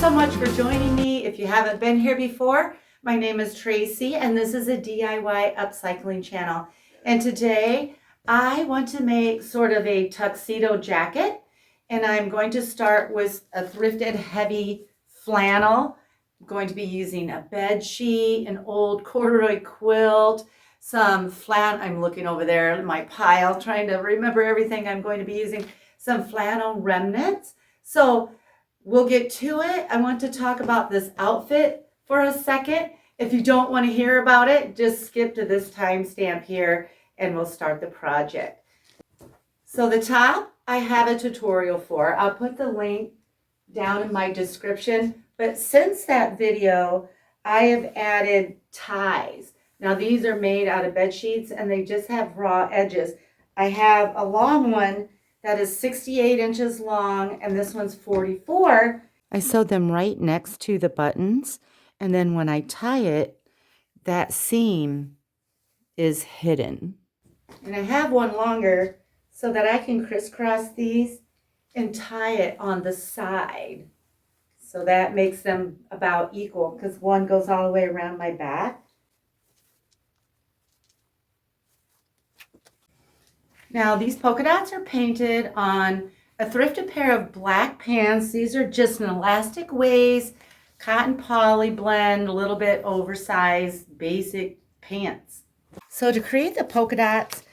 so much for joining me. If you haven't been here before, my name is Tracy and this is a DIY upcycling channel. And today I want to make sort of a tuxedo jacket, and I'm going to start with a thrifted heavy flannel. I'm going to be using a bed sheet, an old corduroy quilt, some flannel. I'm looking over there in my pile trying to remember everything I'm going to be using, some flannel remnants. So we'll get to it. I want to talk about this outfit for a second. If you don't want to hear about it, just skip to this timestamp here and we'll start the project. So the top, I have a tutorial for. I'll put the link down in my description. But since that video, I have added ties. Now these are made out of bed sheets and they just have raw edges. I have a long one that is 68 inches long, and this one's 44. I sewed them right next to the buttons, and then when I tie it, that seam is hidden. And I have one longer so that I can crisscross these and tie it on the side. So that makes them about equal because one goes all the way around my back. Now these polka dots are painted on a thrifted pair of black pants. These are just an elastic waist, cotton poly blend, a little bit oversized, basic pants. So to create the polka dots,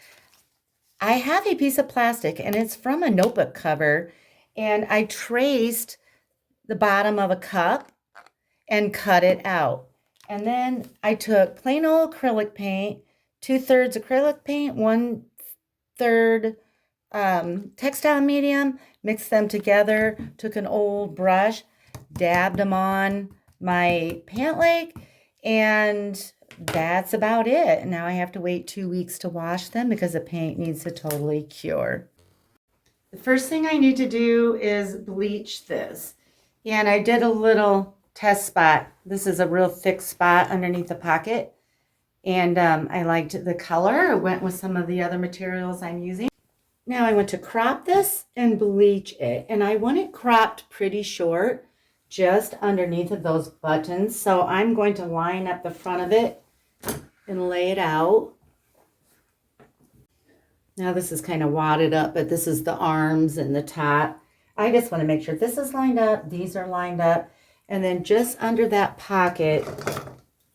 I have a piece of plastic and it's from a notebook cover, and I traced the bottom of a cup and cut it out. And then I took plain old acrylic paint, 2/3 acrylic paint, 1/3 textile medium, mixed them together, took an old brush, dabbed them on my pant leg, and that's about it. Now I have to wait 2 weeks to wash them because the paint needs to totally cure. The first thing I need to do is bleach this. And I did a little test spot. This is a real thick spot underneath the pocket. And I liked the color. I went with some of the other materials I'm using. Now I want to crop this and bleach it. And I want it cropped pretty short, just underneath of those buttons. So I'm going to line up the front of it and lay it out. Now this is kind of wadded up, but this is the arms and the top. I just want to make sure this is lined up, these are lined up, and then just under that pocket,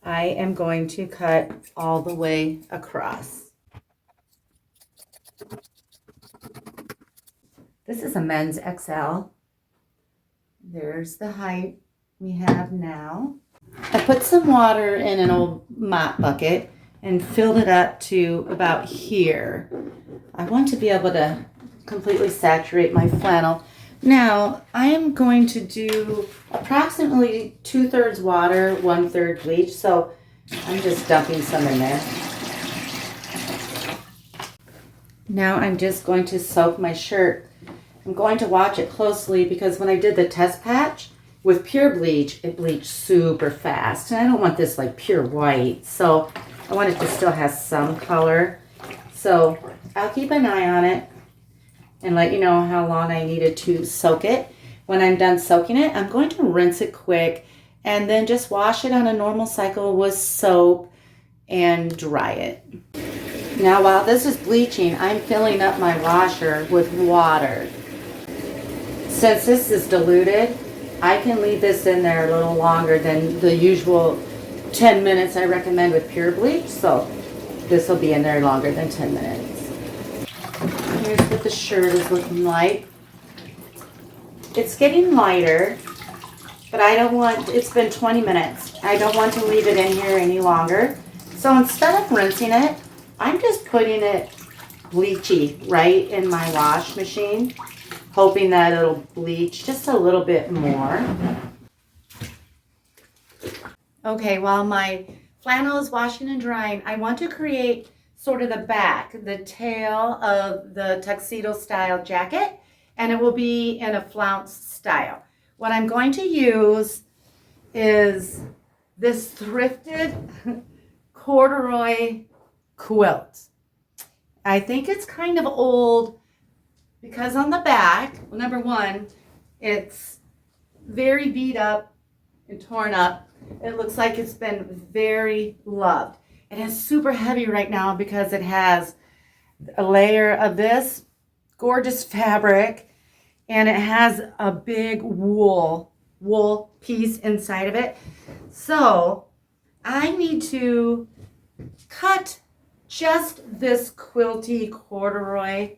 I am going to cut all the way across. This is a men's XL. There's the height we have now. I put some water in an old mop bucket and filled it up to about here. I want to be able to completely saturate my flannel. Now, I am going to do approximately 2/3 water, 1/3 bleach, so I'm just dumping some in there. Now I'm just going to soak my shirt. I'm going to watch it closely because when I did the test patch with pure bleach, it bleached super fast. And I don't want this like pure white, so I want it to still have some color. So I'll keep an eye on it and let you know how long I needed to soak it. When I'm done soaking it, I'm going to rinse it quick and then just wash it on a normal cycle with soap and dry it. Now while this is bleaching, I'm filling up my washer with water. Since this is diluted, I can leave this in there a little longer than the usual 10 minutes I recommend with pure bleach, so this will be in there longer than 10 minutes. Here's what the shirt is looking like. It's getting lighter, but I don't want, it's been 20 minutes. I don't want to leave it in here any longer. So instead of rinsing it, I'm just putting it bleachy right in my wash machine, hoping that it'll bleach just a little bit more. Okay, while my flannel is washing and drying, I want to create sort of the back, the tail of the tuxedo style jacket, and it will be in a flounce style. What I'm going to use is this thrifted corduroy quilt. I think it's kind of old because on the back, well, number one, it's very beat up and torn up. It looks like it's been very loved. And it's super heavy right now because it has a layer of this gorgeous fabric and it has a big wool piece inside of it. So I need to cut just this quilty corduroy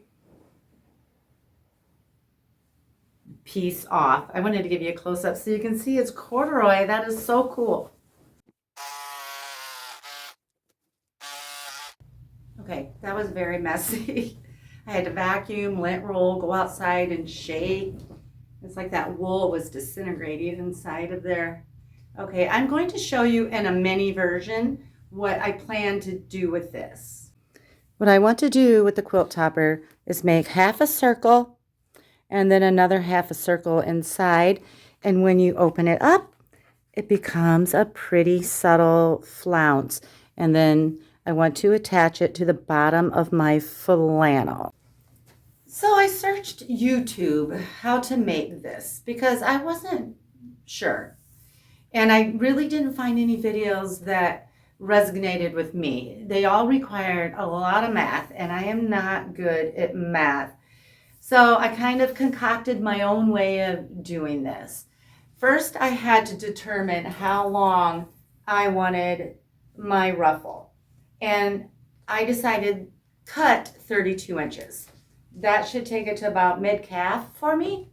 piece off. I wanted to give you a close-up so you can see it's corduroy. That is so cool. Okay, that was very messy. I had to vacuum, lint roll, go outside and shake. It's like that wool was disintegrating inside of there. Okay, I'm going to show you in a mini version what I plan to do with this. What I want to do with the quilt topper is make half a circle and then another half a circle inside. And when you open it up, it becomes a pretty subtle flounce. And then I want to attach it to the bottom of my flannel. So I searched YouTube how to make this because I wasn't sure. And I really didn't find any videos that resonated with me. They all required a lot of math, and I am not good at math. So I kind of concocted my own way of doing this. First, I had to determine how long I wanted my ruffle. And I decided cut 32 inches. That should take it to about mid-calf for me.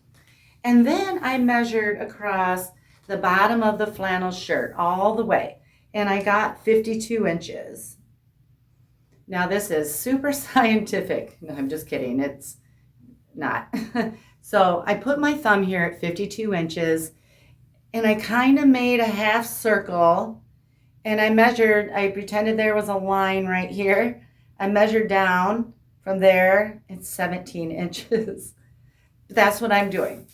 And then I measured across the bottom of the flannel shirt all the way. And I got 52 inches. Now this is super scientific. No, I'm just kidding. It's not. So I put my thumb here at 52 inches and I kind of made a half circle and I measured, I pretended there was a line right here. I measured down from there, it's 17 inches. That's what I'm doing.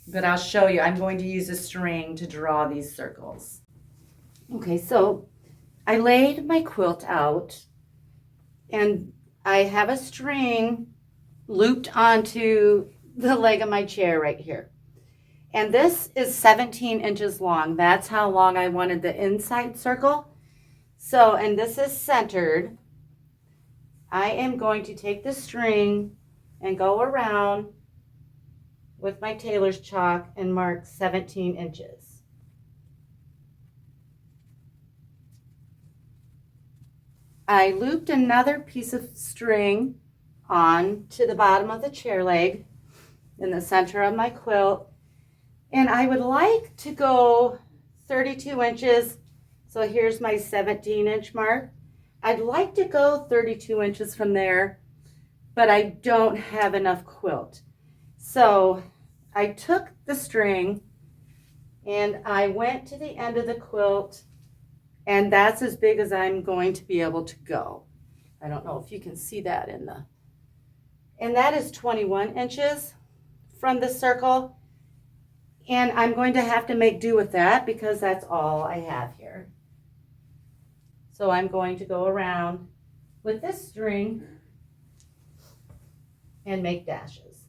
But I'll show you. I'm going to use a string to draw these circles. Okay, so I laid my quilt out and I have a string looped onto the leg of my chair right here. And this is 17 inches long. That's how long I wanted the inside circle. So, and this is centered. I am going to take the string and go around with my tailor's chalk and mark 17 inches. I looped another piece of string on to the bottom of the chair leg in the center of my quilt. And I would like to go 32 inches. So here's my 17-inch mark. I'd like to go 32 inches from there, but I don't have enough quilt. So I took the string and I went to the end of the quilt, and that's as big as I'm going to be able to go. I don't know if you can see that in the, and that is 21 inches from the circle. And I'm going to have to make do with that because that's all I have here. So I'm going to go around with this string and make dashes.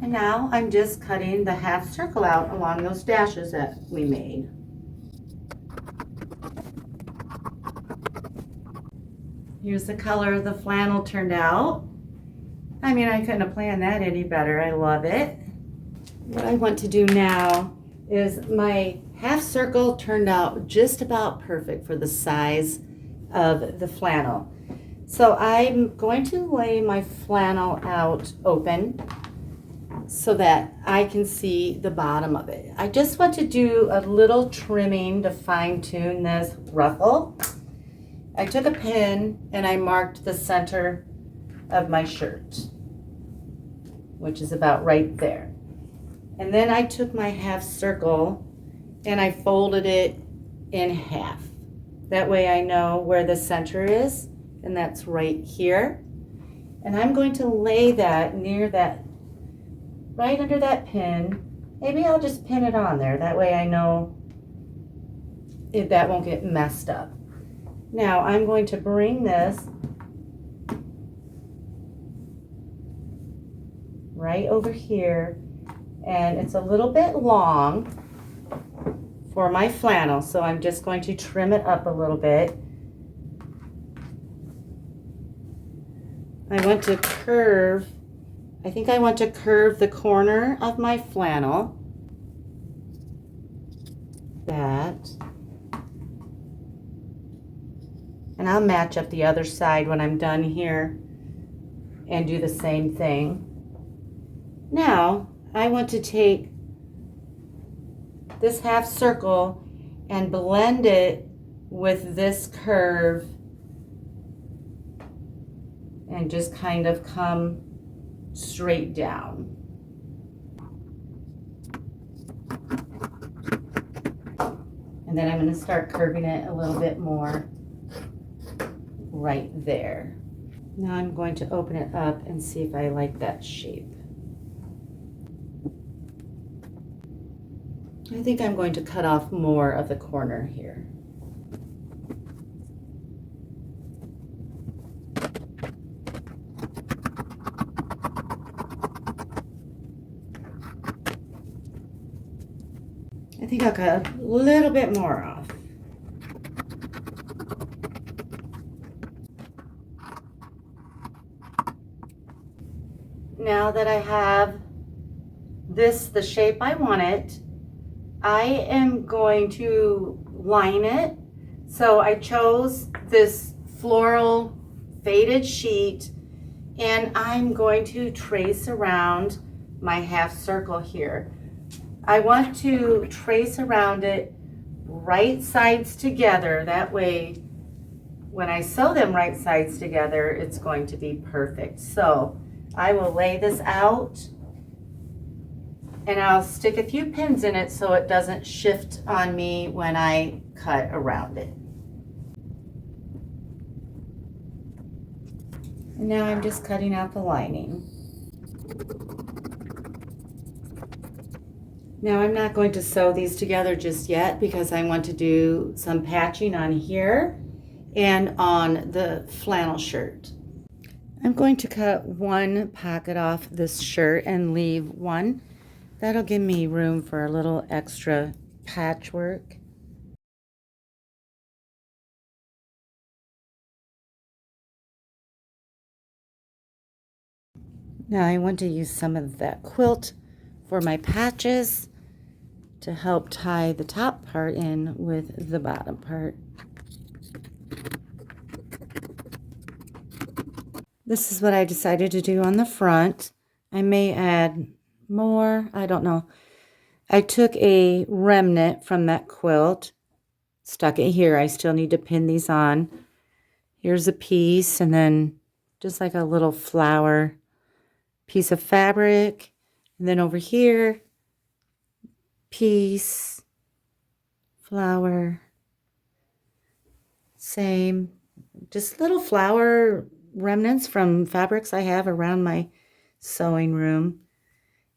And now I'm just cutting the half circle out along those dashes that we made. Here's the color the flannel turned out. I mean, I couldn't have planned that any better. I love it. What I want to do now is my half circle turned out just about perfect for the size of the flannel. So I'm going to lay my flannel out open so that I can see the bottom of it. I just want to do a little trimming to fine tune this ruffle. I took a pin and I marked the center of my shirt, which is about right there. And then I took my half circle and I folded it in half. That way I know where the center is, and that's right here. And I'm going to lay that near that, right under that pin. Maybe I'll just pin it on there. That way I know that won't get messed up. Now I'm going to bring this right over here, and it's a little bit long for my flannel, so I'm just going to trim it up a little bit. I want to curve, I think I want to curve the corner of my flannel. That. And I'll match up the other side when I'm done here and do the same thing. Now, I want to take this half circle and blend it with this curve and just kind of come straight down. And then I'm going to start curving it a little bit more right there. Now I'm going to open it up and see if I like that shape. I think I'm going to cut off more of the corner here. I think I'll cut a little bit more off. Now that I have this the shape I want it, I am going to line it. So I chose this floral faded sheet, and I'm going to trace around my half circle here. I want to trace around it right sides together. That way, when I sew them right sides together, it's going to be perfect. So I will lay this out, and I'll stick a few pins in it so it doesn't shift on me when I cut around it. And now I'm just cutting out the lining. Now I'm not going to sew these together just yet because I want to do some patching on here and on the flannel shirt. I'm going to cut one pocket off this shirt and leave one. That'll give me room for a little extra patchwork. Now I want to use some of that quilt for my patches to help tie the top part in with the bottom part. This is what I decided to do on the front. I may add more, I don't know. I took a remnant from that quilt, stuck it here. I still need to pin these on. Here's a piece, and then just like a little flower piece of fabric. And then over here, piece, flower, same. Just little flower remnants from fabrics I have around my sewing room.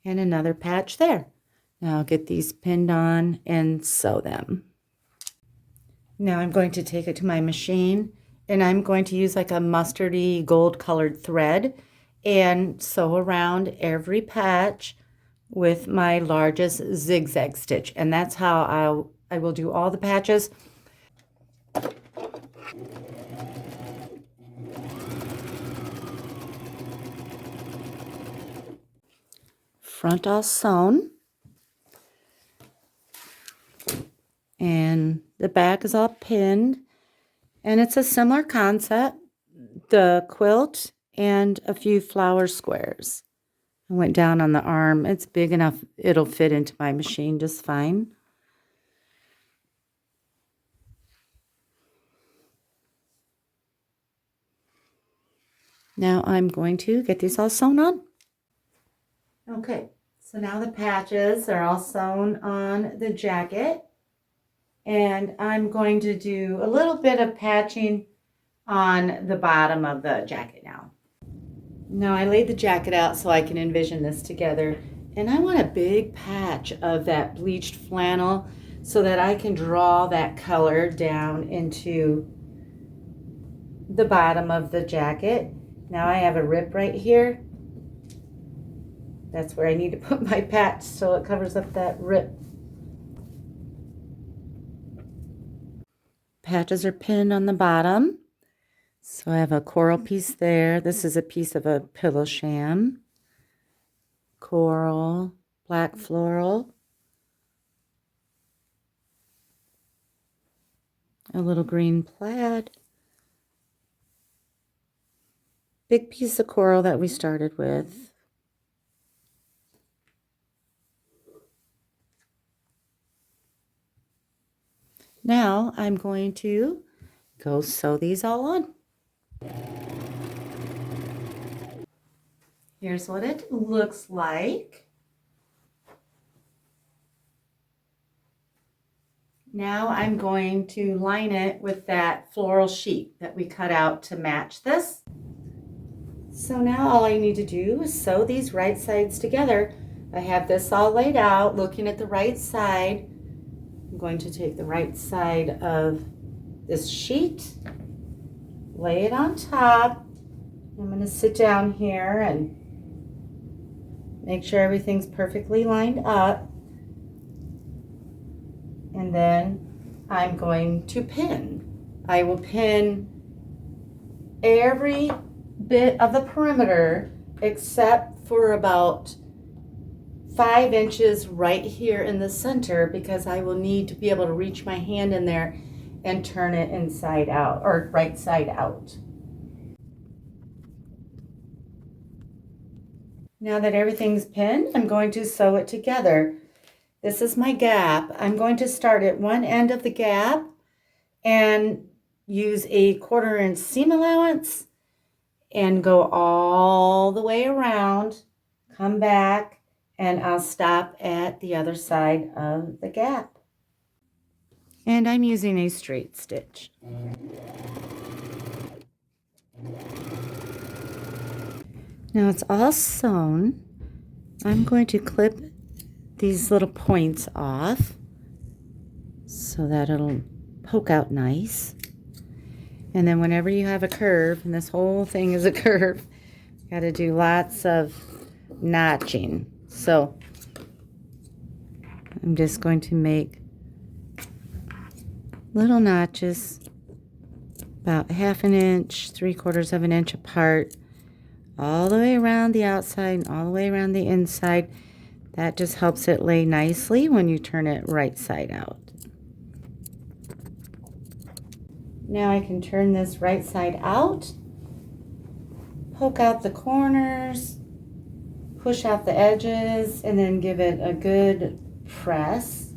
And another patch there. Now I'll get these pinned on and sew them. Now I'm going to take it to my machine, and I'm going to use like a mustardy gold colored thread and sew around every patch with my largest zigzag stitch. And that's how I will do all the patches. Front all sewn, and the back is all pinned, and it's a similar concept, the quilt and a few flower squares. I went down on the arm. It's big enough, it'll fit into my machine just fine. Now I'm going to get these all sewn on. Okay, so now the patches are all sewn on the jacket, and I'm going to do a little bit of patching on the bottom of the jacket now. Now I laid the jacket out so I can envision this together, and I want a big patch of that bleached flannel so that I can draw that color down into the bottom of the jacket. Now I have a rip right here, That's where I need to put my patch so it covers up that rip. Patches are pinned on the bottom. So I have a coral piece there. This is a piece of a pillow sham. Coral, black floral. A little green plaid. Big piece of coral that we started with. Now I'm going to go sew these all on. Here's what it looks like. Now I'm going to line it with that floral sheet that we cut out to match this. So now all I need to do is sew these right sides together. I have this all laid out, looking at the right side. I'm going to take the right side of this sheet, lay it on top. I'm going to sit down here and make sure everything's perfectly lined up. And then I'm going to pin. I will pin every bit of the perimeter except for about 5 inches right here in the center, because I will need to be able to reach my hand in there and turn it inside out, or right side out. Now that everything's pinned, I'm going to sew it together. This is my gap. I'm going to start at one end of the gap and use a 1/4 inch seam allowance and go all the way around, come back, and I'll stop at the other side of the gap. And I'm using a straight stitch. Now it's all sewn. I'm going to clip these little points off so that it'll poke out nice. And then whenever you have a curve, and this whole thing is a curve, you got to do lots of notching. So I'm just going to make little notches about 1/2 inch, 3/4 inch apart, all the way around the outside and all the way around the inside. That just helps it lay nicely when you turn it right side out. Now I can turn this right side out, poke out the corners, push out the edges, and then give it a good press.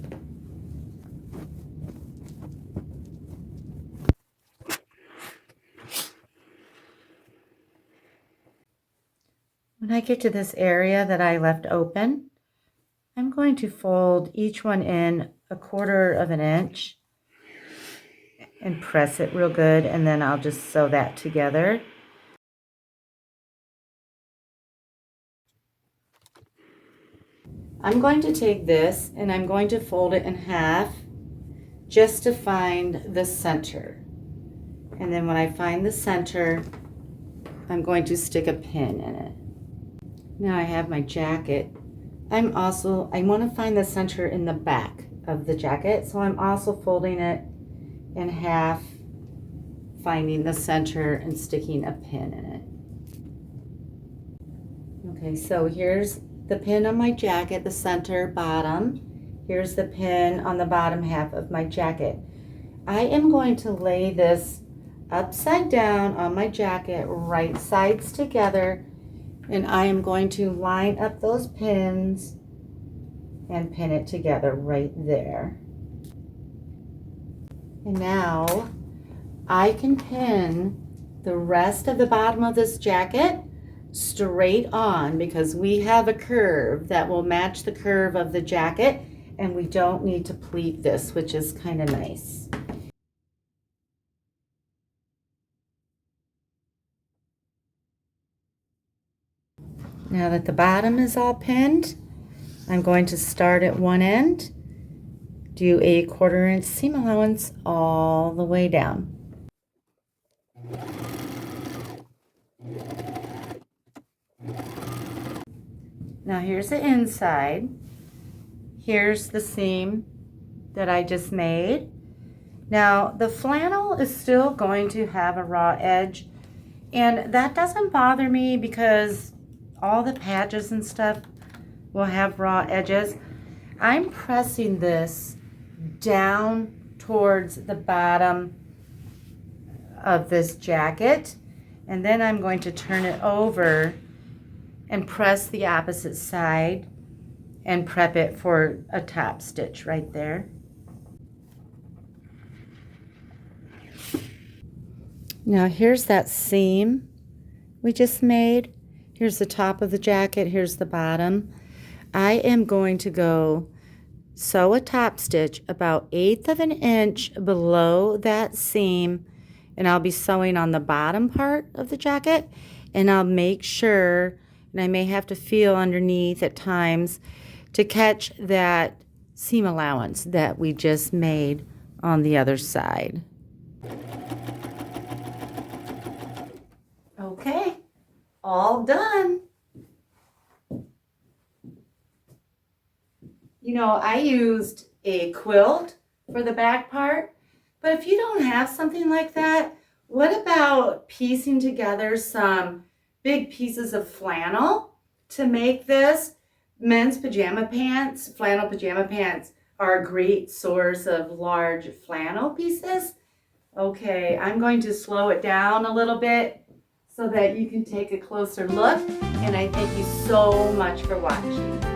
When I get to this area that I left open, I'm going to fold each one in 1/4 inch and press it real good, and then I'll just sew that together. I'm going to take this and I'm going to fold it in half just to find the center. And then when I find the center, I'm going to stick a pin in it. Now I have my jacket. I want to find the center in the back of the jacket, so I'm also folding it in half, finding the center and sticking a pin in it. Okay, so here's the pin on my jacket, the center bottom. Here's the pin on the bottom half of my jacket. I am going to lay this upside down on my jacket, right sides together, and I am going to line up those pins and pin it together right there. And now I can pin the rest of the bottom of this jacket straight on, because we have a curve that will match the curve of the jacket, and we don't need to pleat this, which is kind of nice. Now that the bottom is all pinned, I'm going to start at one end, do a 1/4 inch seam allowance all the way down. Now here's the inside. Here's the seam that I just made. Now the flannel is still going to have a raw edge, and that doesn't bother me because all the patches and stuff will have raw edges. I'm pressing this down towards the bottom of this jacket, and then I'm going to turn it over and press the opposite side and prep it for a top stitch right there. Now here's that seam we just made. Here's the top of the jacket, here's the bottom. I am going to go sew a top stitch about 1/8 of an inch below that seam, and I'll be sewing on the bottom part of the jacket, and I'll make sure, and I may have to feel underneath at times to catch that seam allowance that we just made on the other side. Okay, all done. You know, I used a quilt for the back part, but if you don't have something like that, what about piecing together some big pieces of flannel to make this? Men's pajama pants, flannel pajama pants, are a great source of large flannel pieces. Okay, I'm going to slow it down a little bit so that you can take a closer look, and I thank you so much for watching.